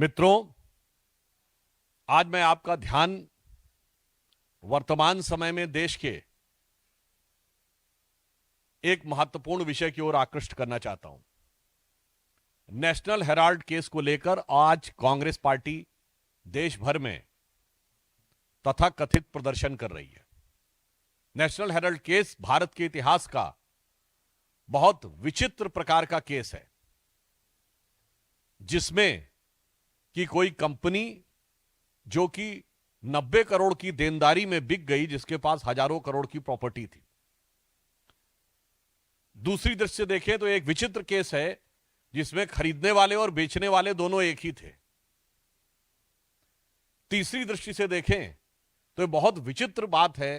मित्रों, आज मैं आपका ध्यान वर्तमान समय में देश के एक महत्वपूर्ण विषय की ओर आकृष्ट करना चाहता हूं। नेशनल हेराल्ड केस को लेकर आज कांग्रेस पार्टी देश भर में तथाकथित प्रदर्शन कर रही है। नेशनल हेराल्ड केस भारत के इतिहास का बहुत विचित्र प्रकार का केस है, जिसमें कि कोई कंपनी जो कि 90 करोड़ की देनदारी में बिक गई, जिसके पास हजारों करोड़ की प्रॉपर्टी थी। दूसरी दृष्टि से देखें तो एक विचित्र केस है जिसमें खरीदने वाले और बेचने वाले दोनों एक ही थे। तीसरी दृष्टि से देखें तो यह बहुत विचित्र बात है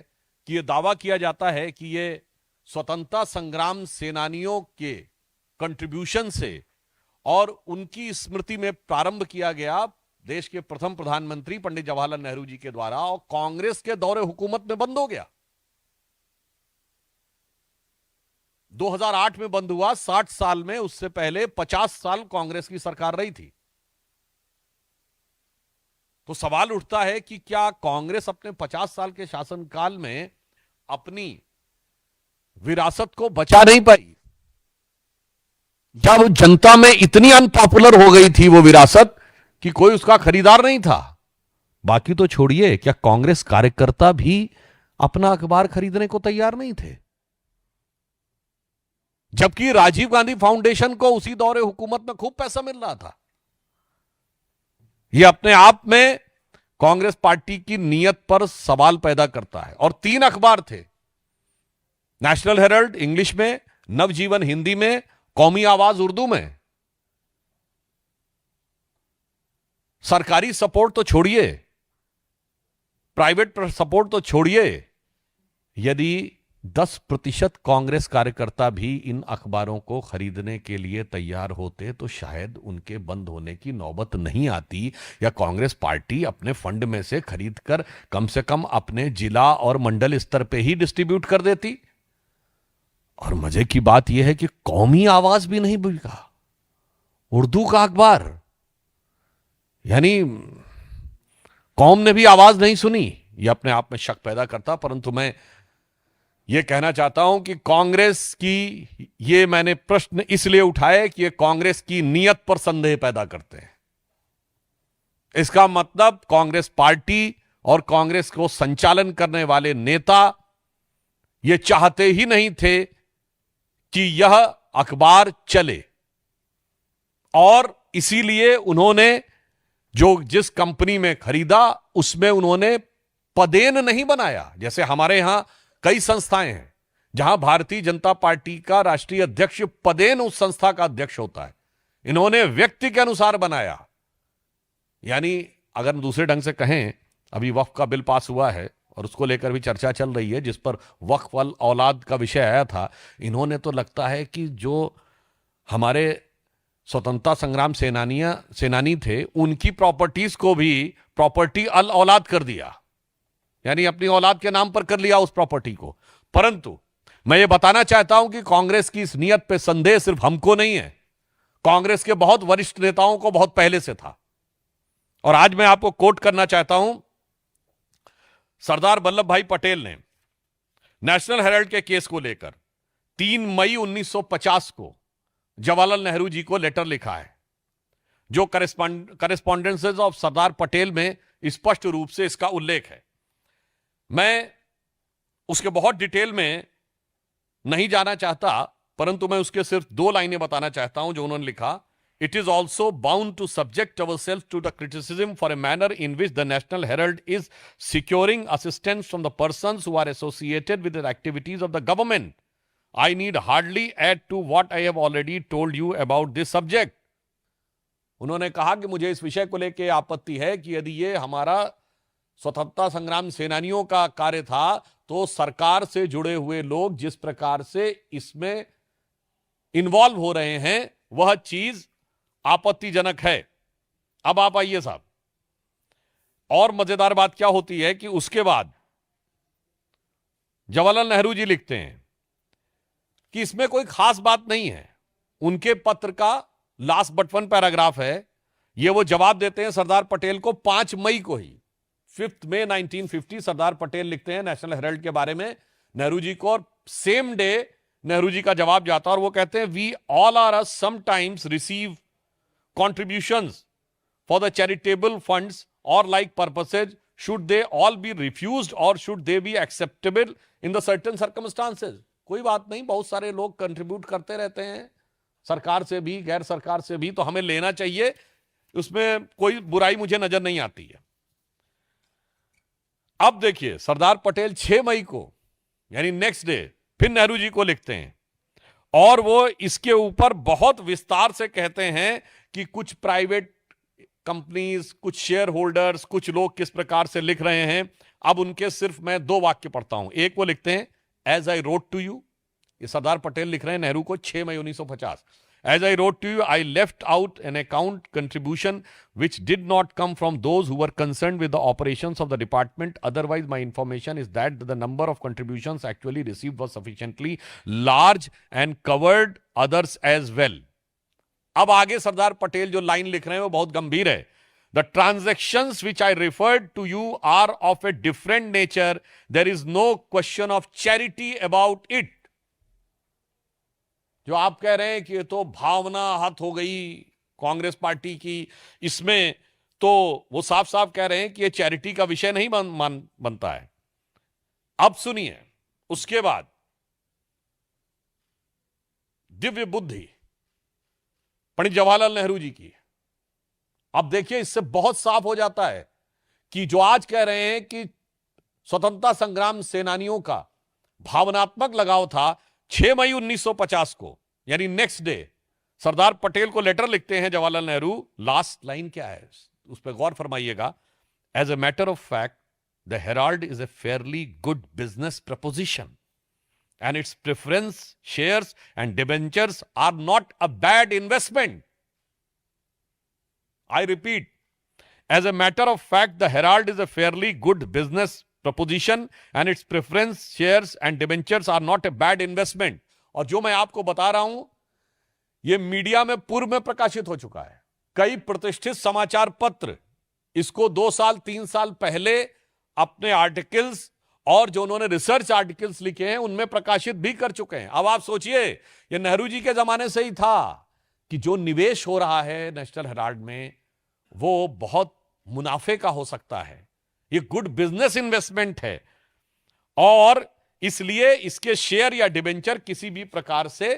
कि यह दावा किया जाता है कि यह स्वतंत्रता संग्राम सेनानियों के कंट्रीब्यूशन से और उनकी स्मृति में प्रारंभ किया गया देश के प्रथम प्रधानमंत्री पंडित जवाहरलाल नेहरू जी के द्वारा, और कांग्रेस के दौरे हुकूमत में बंद हो गया। 2008 में बंद हुआ। 60 साल में उससे पहले 50 साल कांग्रेस की सरकार रही थी। तो सवाल उठता है कि क्या कांग्रेस अपने 50 साल के शासनकाल में अपनी विरासत को बचा नहीं पाई? जब जनता में इतनी अनपॉपुलर हो गई थी वो विरासत कि कोई उसका खरीदार नहीं था। बाकी तो छोड़िए, क्या कांग्रेस कार्यकर्ता भी अपना अखबार खरीदने को तैयार नहीं थे? जबकि राजीव गांधी फाउंडेशन को उसी दौरे हुकूमत में खूब पैसा मिल रहा था। यह अपने आप में कांग्रेस पार्टी की नीयत पर सवाल पैदा करता है। और 3 अखबार थे, नेशनल हेराल्ड इंग्लिश में, नवजीवन हिंदी में, कौमी आवाज उर्दू में। सरकारी सपोर्ट तो छोड़िए, प्राइवेट सपोर्ट तो छोड़िए, यदि 10% कांग्रेस कार्यकर्ता भी इन अखबारों को खरीदने के लिए तैयार होते तो शायद उनके बंद होने की नौबत नहीं आती, या कांग्रेस पार्टी अपने फंड में से खरीदकर कम से कम अपने जिला और मंडल स्तर पे ही डिस्ट्रीब्यूट कर देती। और मजे की बात यह है कि कौमी आवाज भी नहीं बिका, उर्दू का अखबार, यानी कौम ने भी आवाज नहीं सुनी। यह अपने आप में शक पैदा करता। परंतु मैं यह कहना चाहता हूं कि कांग्रेस की, यह मैंने प्रश्न इसलिए उठाए कि यह कांग्रेस की नीयत पर संदेह पैदा करते हैं। इसका मतलब कांग्रेस पार्टी और कांग्रेस को संचालन करने वाले नेता यह चाहते ही नहीं थे कि यह अखबार चले, और इसीलिए उन्होंने जिस कंपनी में खरीदा उसमें उन्होंने पदेन नहीं बनाया। जैसे हमारे यहां कई संस्थाएं हैं जहां भारतीय जनता पार्टी का राष्ट्रीय अध्यक्ष पदेन उस संस्था का अध्यक्ष होता है। इन्होंने व्यक्ति के अनुसार बनाया। यानी अगर दूसरे ढंग से कहें, अभी वक्फ का बिल पास हुआ है और उसको लेकर भी चर्चा चल रही है, जिस पर वक्फ वाल औलाद का विषय आया था। इन्होंने तो लगता है कि जो हमारे स्वतंत्रता संग्राम सेनानी थे, उनकी प्रॉपर्टीज को भी प्रॉपर्टी अल औलाद कर दिया, यानी अपनी औलाद के नाम पर कर लिया उस प्रॉपर्टी को। परंतु मैं ये बताना चाहता हूं कि कांग्रेस की इस नीयत पे संदेह सिर्फ हमको नहीं है, कांग्रेस के बहुत वरिष्ठ नेताओं को बहुत पहले से था। और आज मैं आपको कोट करना चाहता हूं, सरदार वल्लभ भाई पटेल ने नेशनल हेराल्ड के केस को लेकर 3 मई 1950 को जवाहरलाल नेहरू जी को लेटर लिखा है, जो करेस्पॉन्डेंसेस ऑफ सरदार पटेल में स्पष्ट रूप से इसका उल्लेख है। मैं उसके बहुत डिटेल में नहीं जाना चाहता, परंतु मैं उसके सिर्फ 2 लाइनें बताना चाहता हूं जो उन्होंने लिखा। It is also bound to subject our self to the criticism for a manner in which the national herald is securing assistance from the persons who are associated with the activities of the government. I need hardly add to what I have already told you about this subject. उन्होंने कहा कि मुझे इस विषय को लेकर आपत्ति है कि यदि ये हमारा स्वतंत्रता संग्राम सेनानियों का कार्य था, तो सरकार से जुड़े हुए लोग जिस प्रकार से इसमें इन्वॉल्व हो रहे हैं वह चीज आपत्तिजनक है। अब आप आइए साहब, और मजेदार बात क्या होती है कि उसके बाद जवाहरलाल नेहरू जी लिखते हैं कि इसमें कोई खास बात नहीं है। उनके पत्र का लास्ट बट वन पैराग्राफ है ये वो जवाब देते हैं सरदार पटेल को 5 मई को ही, 5 मई 1950 सरदार पटेल लिखते हैं नेशनल हेराल्ड के बारे में नेहरू जी को, और सेम डे नेहरू जी का जवाब जाता है और वो कहते हैं we all are sometimes receive contributions for the charitable funds or like purposes, should they all be refused or should they be acceptable in the certain circumstances? कोई बात नहीं, बहुत सारे लोग कंट्रीब्यूट करते रहते हैं, सरकार से भी गैर सरकार से भी, तो हमें लेना चाहिए, उसमें कोई बुराई मुझे नजर नहीं आती है। अब देखिए सरदार पटेल 6 मई को यानी नेक्स्ट डे फिर नेहरू जी को लिखते हैं और वो इसके ऊपर बहुत विस्तार से कहते हैं कि कुछ प्राइवेट कंपनीज, कुछ शेयर होल्डर्स, कुछ लोग किस प्रकार से लिख रहे हैं। अब उनके सिर्फ मैं 2 वाक्य पढ़ता हूं। एक वो लिखते हैं as I wrote to you, ये सरदार पटेल लिख रहे हैं नेहरू को 6 मई 1950। As I wrote to you I left out an account contribution which did not come from those who were concerned with the operations of the department. Otherwise, my information is that the number of contributions actually received was sufficiently large and covered others as well. अब आगे सरदार पटेल जो line लिख रहे हैं वो बहुत गंभीर है। The transactions which I referred to you are of a different nature. There is no question of charity about it. जो आप कह रहे हैं कि ये तो भावना हत हो गई कांग्रेस पार्टी की, इसमें तो वो साफ साफ कह रहे हैं कि ये चैरिटी का विषय नहीं बनता है। अब सुनिए उसके बाद दिव्य बुद्धि पंडित जवाहरलाल नेहरू जी की। अब देखिए इससे बहुत साफ हो जाता है कि जो आज कह रहे हैं कि स्वतंत्रता संग्राम सेनानियों का भावनात्मक लगाव था, 6 मई 1950 को यानी नेक्स्ट डे सरदार पटेल को लेटर लिखते हैं जवाहरलाल नेहरू। लास्ट लाइन क्या है उस पर गौर फरमाइएगा। As a matter of fact the Herald is a fairly good business proposition and its preference shares and debentures are not a bad investment. I repeat, as a matter of fact the Herald is a fairly good business proposition and its preference shares and debentures are not a bad investment. और जो मैं आपको बता रहा हूं यह media में पूर्व में प्रकाशित हो चुका है। कई प्रतिष्ठित समाचार पत्र इसको 2 साल 3 साल पहले अपने आर्टिकल्स और जो उन्होंने रिसर्च आर्टिकल्स लिखे हैं उनमें प्रकाशित भी कर चुके हैं। अब आप सोचिए यह नेहरू जी के जमाने से ही था कि जो निवेश हो रहा है नेशनल हेराल्ड में वो बहुत मुनाफे का हो सकता है, ये गुड बिजनेस इन्वेस्टमेंट है और इसलिए इसके शेयर या डिबेंचर किसी भी प्रकार से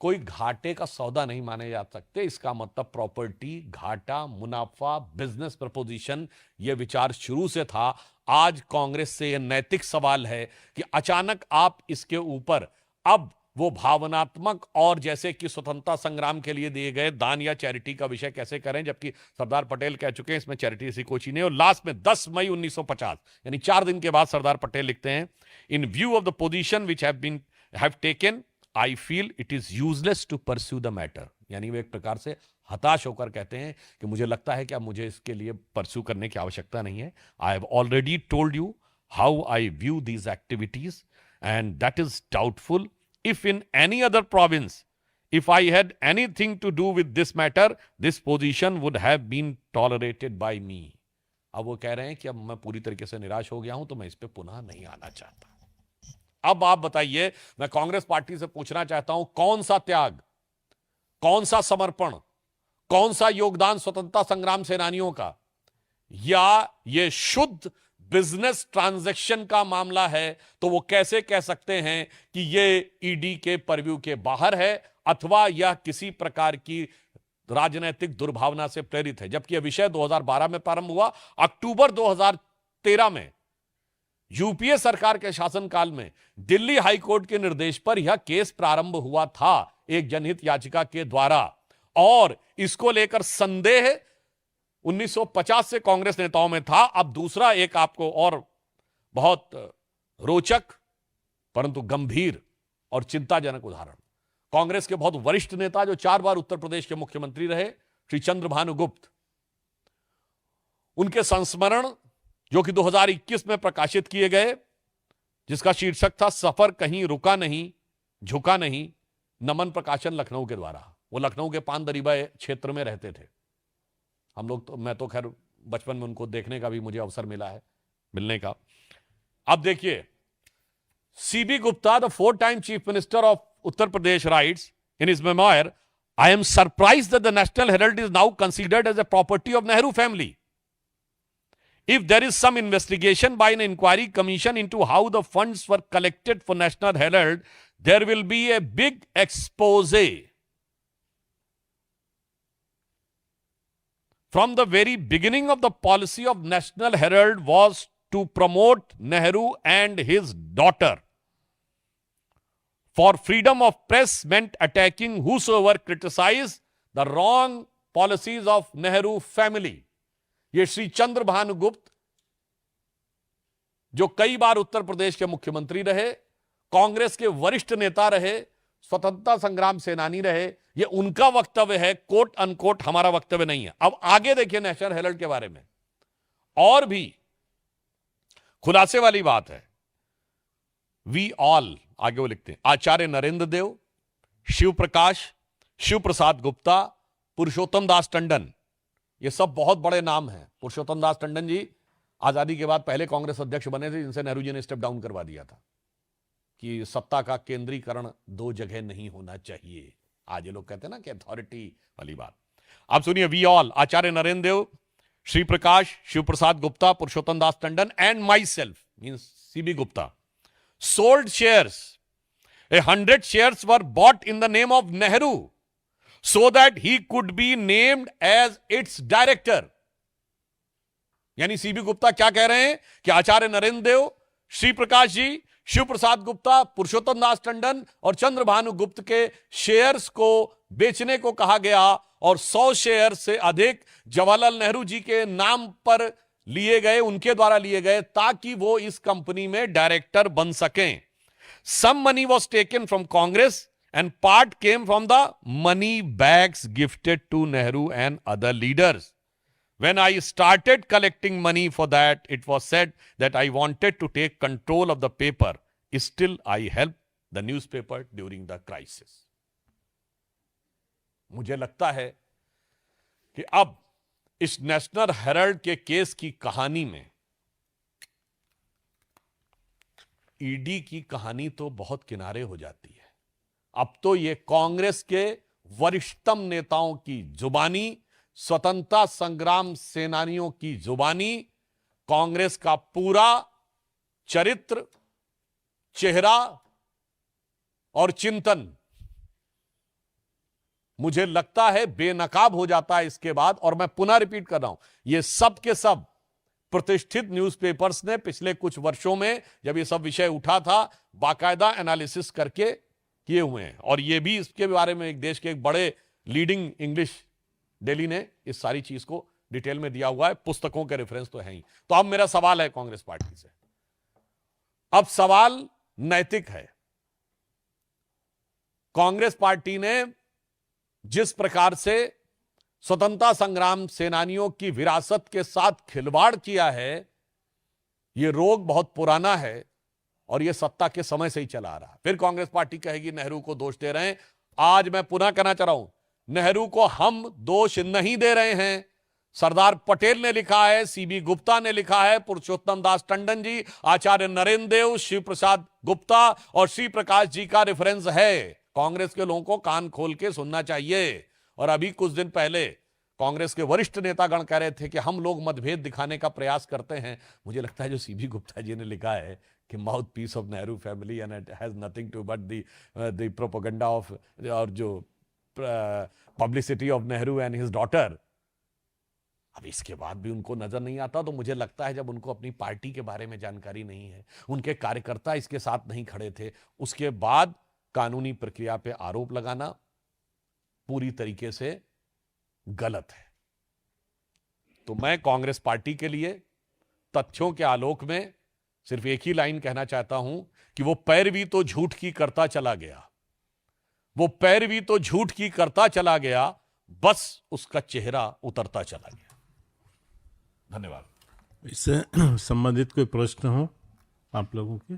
कोई घाटे का सौदा नहीं माने जा सकते। इसका मतलब प्रॉपर्टी, घाटा, मुनाफा, बिजनेस प्रपोजिशन, यह विचार शुरू से था। आज कांग्रेस से यह नैतिक सवाल है कि अचानक आप इसके ऊपर अब वो भावनात्मक और जैसे कि स्वतंत्रता संग्राम के लिए दिए गए दान या चैरिटी का विषय कैसे करें, जबकि सरदार पटेल कह चुके हैं इसमें चैरिटी ऐसी कोई चीज नहीं। और लास्ट में 10 मई 1950 यानी 4 दिन के बाद सरदार पटेल लिखते हैं, in view of the position which have taken I feel it is useless to pursue the matter. यानी वे एक प्रकार से हताश होकर कहते हैं कि मुझे लगता है कि अब मुझे इसके लिए परस्यू करने की आवश्यकता नहीं है। I have already told you how eye view these activities and that is doubtful if in any other province, if I had anything to do with this matter, this position would have been tolerated by me. अब वो कह रहे हैं कि अब मैं पूरी तरीके से निराश हो गया हूं तो मैं इस पे पुनः नहीं आना चाहता। अब आप बताइए, मैं कांग्रेस पार्टी से पूछना चाहता हूं, कौन सा त्याग, कौन सा समर्पण, कौन सा योगदान स्वतंत्रता संग्राम सेनानियों का, या ये शुद्ध बिजनेस ट्रांजैक्शन का मामला है तो वो कैसे कह सकते हैं कि ये ईडी के परव्यू के बाहर है अथवा यह किसी प्रकार की राजनीतिक दुर्भावना से प्रेरित है। जबकि यह विषय 2012 में प्रारंभ हुआ। अक्टूबर 2013 में यूपीए सरकार के शासनकाल में दिल्ली हाईकोर्ट के निर्देश पर यह केस प्रारंभ हुआ था एक जनहित याचिका के द्वारा, और इसको लेकर संदेह 1950 से कांग्रेस नेताओं में था। अब दूसरा एक आपको और बहुत रोचक परंतु गंभीर और चिंताजनक उदाहरण, कांग्रेस के बहुत वरिष्ठ नेता जो 4 बार उत्तर प्रदेश के मुख्यमंत्री रहे, श्री चंद्रभानु गुप्त, उनके संस्मरण जो कि 2021 में प्रकाशित किए गए, जिसका शीर्षक था सफर कहीं रुका नहीं झुका नहीं, नमन प्रकाशन लखनऊ के द्वारा। वो लखनऊ के पान दरीबा क्षेत्र में रहते थे। हम लोग तो, मैं तो खैर बचपन में उनको देखने का भी मुझे अवसर मिला है, मिलने का। अब देखिए, CB Gupta, the 4-time chief minister of Uttar Pradesh, rights in his memoir, I am surprised that the National Herald is now considered as a property of Nehru family. If there is some investigation by an inquiry commission into how the funds were collected for National Herald, there will be a big expose. From the very beginning of the policy of National Herald was to promote Nehru and his daughter. For freedom of press meant attacking whosoever criticized the wrong policies of Nehru family. ये श्री चंद्र भानुगुप्त, जो कई बार उत्तर प्रदेश के मुख्यमंत्री रहे, कांग्रेस के वरिष्ठ नेता रहे, स्वतंत्रता संग्राम सेनानी रहे, ये उनका वक्तव्य है, कोट अनकोट, हमारा वक्तव्य नहीं है। अब आगे देखिए नेशनल हेराल्ड के बारे में और भी खुलासे वाली बात है। वी ऑल, आगे वो लिखते हैं, आचार्य नरेंद्र देव, शिव प्रकाश, शिव प्रसाद गुप्ता, पुरुषोत्तम दास टंडन, ये सब बहुत बड़े नाम हैं। पुरुषोत्तम दास टंडन जी आजादी के बाद पहले कांग्रेस अध्यक्ष बने थे, जिनसे नेहरू जी ने स्टेप डाउन करवा दिया था कि सत्ता का केंद्रीकरण दो जगह नहीं होना चाहिए। आज ये लोग कहते हैं ना कि अथॉरिटी वाली बात। आप सुनिए, we all, Acharya Narendra Dev, Shri Prakash, Shiv Prasad Gupta, Purushottam Das Tandon and my self means CB Gupta sold shares. 100 shares were bought in the name of Nehru so that he could be named as its director. यानी सीबी गुप्ता क्या कह रहे हैं कि आचार्य नरेंद्र देव, श्री प्रकाश जी, शिव प्रसाद गुप्ता, पुरुषोत्तम दास टंडन और चंद्र भानु गुप्त के शेयर्स को बेचने को कहा गया और 100 शेयर से अधिक जवाहरलाल नेहरू जी के नाम पर लिए गए, उनके द्वारा लिए गए, ताकि वो इस कंपनी में डायरेक्टर बन सकें। Some money was taken from Congress and part came from the money bags gifted to Nehru and other leaders. When I started collecting money for that, it was said that I wanted to take control of the paper. Still, I helped the newspaper during the crisis. मुझे लगता है कि अब इस national Herald के case की कहानी में ईडी की कहानी तो बहुत किनारे हो जाती है। अब तो ये कांग्रेस के वरिष्ठतम नेताओं की जुबानी, स्वतंत्रता संग्राम सेनानियों की जुबानी, कांग्रेस का पूरा चरित्र, चेहरा और चिंतन, मुझे लगता है बेनकाब हो जाता है इसके बाद। और मैं पुनः रिपीट कर रहा हूं, ये सब के सब प्रतिष्ठित न्यूज़पेपर्स ने पिछले कुछ वर्षों में जब ये सब विषय उठा था, बाकायदा एनालिसिस करके किए हुए हैं। और ये भी इसके बारे में एक देश के एक बड़े लीडिंग इंग्लिश डेली ने इस सारी चीज को डिटेल में दिया हुआ है, पुस्तकों के रेफरेंस तो है ही। तो अब मेरा सवाल है कांग्रेस पार्टी से, अब सवाल नैतिक है। कांग्रेस पार्टी ने जिस प्रकार से स्वतंत्रता संग्राम सेनानियों की विरासत के साथ खिलवाड़ किया है, यह रोग बहुत पुराना है और यह सत्ता के समय से ही चला आ रहा। फिर कांग्रेस पार्टी कहेगी नेहरू को दोष दे रहे हैं। आज मैं पुनः कहना चाह रहा हूं, नेहरू को हम दोष नहीं दे रहे हैं। सरदार पटेल ने लिखा है, सीबी गुप्ता ने लिखा है, पुरुषोत्तम दास टंडन जी, आचार्य नरेंद्र देव, शिव प्रसाद गुप्ता और श्री प्रकाश जी का रेफरेंस है। कांग्रेस के लोगों को कान खोल के सुनना चाहिए। और अभी कुछ दिन पहले कांग्रेस के वरिष्ठ नेतागण कह रहे थे कि हम लोग मतभेद दिखाने का प्रयास करते हैं। मुझे लगता है जो सीबी गुप्ता जी ने लिखा है कि mouth piece of Nehru family and it has nothing to but the propaganda of, और जो publicity of Nehru and his daughter, अब इसके बाद भी उनको नजर नहीं आता। तो मुझे लगता है जब उनको अपनी पार्टी के बारे में जानकारी नहीं है, उनके कार्यकर्ता इसके साथ नहीं खड़े थे, उसके बाद कानूनी प्रक्रिया पे आरोप लगाना पूरी तरीके से गलत है। तो मैं कांग्रेस पार्टी के लिए तथ्यों के आलोक में सिर्फ एक ही लाइन कहना चाहता हूं कि वो पैरवी तो झूठ की करता चला गया, वो पैरवी तो झूठ की करता चला गया, बस उसका चेहरा उतरता चला गया। धन्यवाद। इससे संबंधित कोई प्रश्न हो आप लोगों के?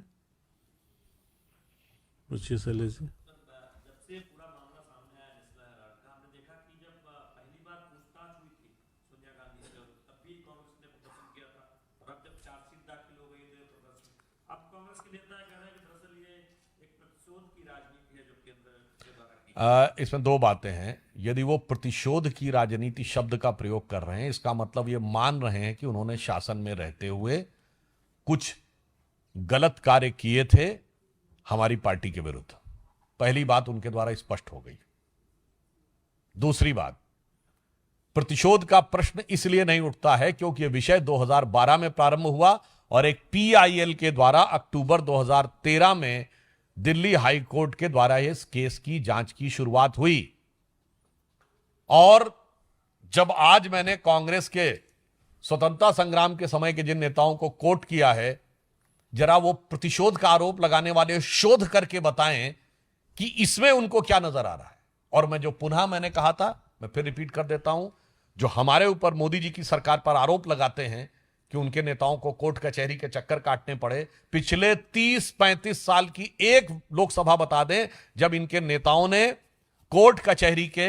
पूछिए शैलेश जी। जब से पूरा मामला सामने आया नेशनल हेराल्ड का, हमने देखा कि जब पहली बार पूछताछ हुई थी सोनिया इसमें दो बातें हैं। यदि वो प्रतिशोध की राजनीति शब्द का प्रयोग कर रहे हैं, इसका मतलब ये मान रहे हैं कि उन्होंने शासन में रहते हुए कुछ गलत कार्य किए थे हमारी पार्टी के विरुद्ध। पहली बात उनके द्वारा स्पष्ट हो गई। दूसरी बात, प्रतिशोध का प्रश्न इसलिए नहीं उठता है क्योंकि यह विषय 2012 में प्रारंभ हुआ और एक पीआईएल के द्वारा अक्टूबर 2013 में दिल्ली हाई कोर्ट के द्वारा इस केस की जांच की शुरुआत हुई। और जब आज मैंने कांग्रेस के स्वतंत्रता संग्राम के समय के जिन नेताओं को कोट किया है, जरा वो प्रतिशोध का आरोप लगाने वाले शोध करके बताएं कि इसमें उनको क्या नजर आ रहा है। और मैं जो पुनः मैंने कहा था, मैं फिर रिपीट कर देता हूं, जो हमारे ऊपर मोदी जी की सरकार पर आरोप लगाते हैं कि उनके नेताओं को कोर्ट कचहरी के चक्कर काटने पड़े, पिछले 30-35 साल की एक लोकसभा बता दें जब इनके नेताओं ने कोर्ट कचहरी के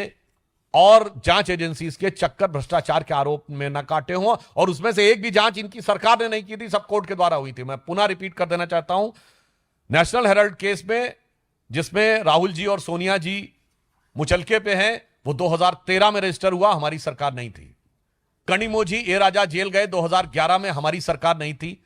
और जांच एजेंसी के चक्कर भ्रष्टाचार के आरोप में न काटे हों। और उसमें से एक भी जांच इनकी सरकार ने नहीं की थी, सब कोर्ट के द्वारा हुई थी। मैं पुनः रिपीट कर देना चाहता हूं, नेशनल हेराल्ड केस में जिसमें राहुल जी और सोनिया जी मुचलके पे हैं, वो 2013 में रजिस्टर हुआ, हमारी सरकार नहीं थी। कनिमोझी ए राजा जेल गए 2011 में, हमारी सरकार नहीं थी।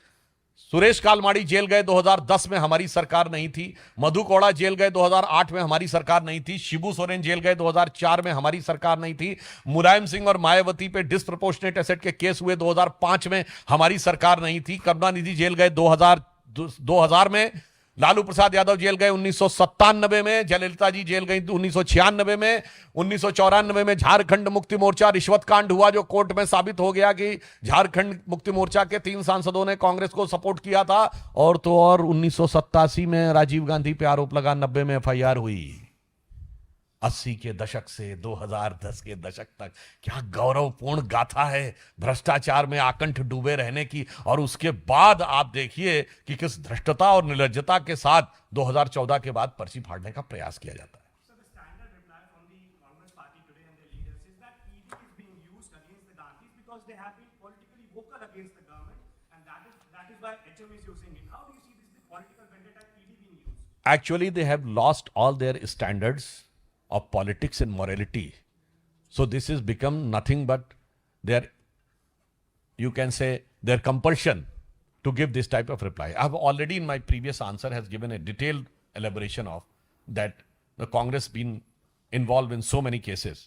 सुरेश कालमाड़ी जेल गए 2010 में, हमारी सरकार नहीं थी। मधु कोड़ा जेल गए 2008 में, हमारी सरकार नहीं थी। शिबू सोरेन जेल गए 2004 में, हमारी सरकार नहीं थी। मुलायम सिंह और मायावती पे डिसप्रोपोर्शनेट एसेट के केस हुए 2005 में, हमारी सरकार नहीं थी। करुणानिधि जेल गए 2000 में। लालू प्रसाद यादव जेल गए 1997 में। जयललिता जी जेल गई 1996 में। 1994 में झारखंड मुक्ति मोर्चा रिश्वत कांड हुआ, जो कोर्ट में साबित हो गया कि झारखंड मुक्ति मोर्चा के 3 सांसदों ने कांग्रेस को सपोर्ट किया था। और तो और 1987 में राजीव गांधी पे आरोप लगा, 90 में एफआईआर हुई। 80 के दशक से 2010 के दशक तक क्या गौरवपूर्ण गाथा है भ्रष्टाचार में आकंठ डूबे रहने की। और उसके बाद आप देखिए कि किस धृष्टता और निर्लज्जता के साथ 2014 के बाद पर्ची फाड़ने का प्रयास किया जाता है। So the standard reply from the Congress party today and their leaders is that ED is being used against the Gandhis because they have been politically vocal against the government, and that is why HM is using it. How do you see this political vendetta ED being used? Actually, they have lost all their standards of politics and morality. So this has become nothing but their, you can say, their compulsion to give this type of reply. I have already in my previous answer has given a detailed elaboration of that the Congress been involved in so many cases.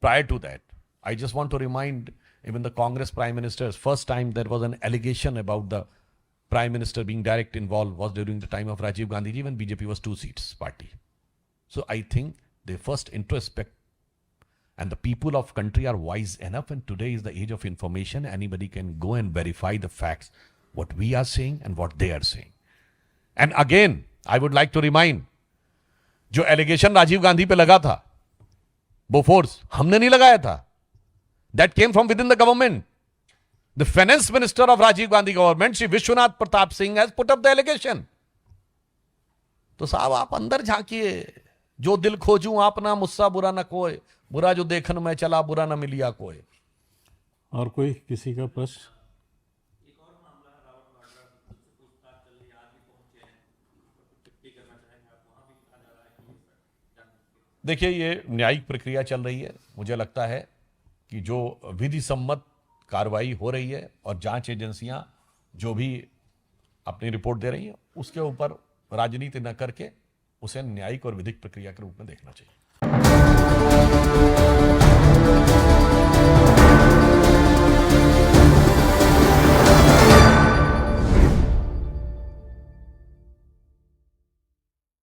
Prior to that, I just want to remind even the Congress Prime Minister's first time there was an allegation about the Prime Minister being direct involved was during the time of Rajiv Gandhi ji when BJP was 2 seats party. So I think they first introspect, and the people of country are wise enough, and today is the age of information. Anybody can go and verify the facts, what we are saying and what they are saying. And again, I would like to remind, जो allegation Rajiv Gandhi पे लगा था, Bofors, हमने नहीं लगाया था. That came from within the government. The finance minister of Rajiv Gandhi government, Shri Vishwanath Pratap Singh, has put up the allegation. तो साहब आप अंदर झांकिए, जो दिल खोजूं आपना मुस्सा बुरा न कोय, बुरा जो देखन में चला बुरा न मिलिया कोय। और कोई किसी का प्रश्न? देखिए, ये न्यायिक प्रक्रिया चल रही है। मुझे लगता है कि जो विधि सम्मत कार्रवाई हो रही है और जांच एजेंसियां जो भी अपनी रिपोर्ट दे रही हैं, उसके ऊपर राजनीति न करके उसे न्यायिक और विधिक प्रक्रिया के रूप में देखना चाहिए।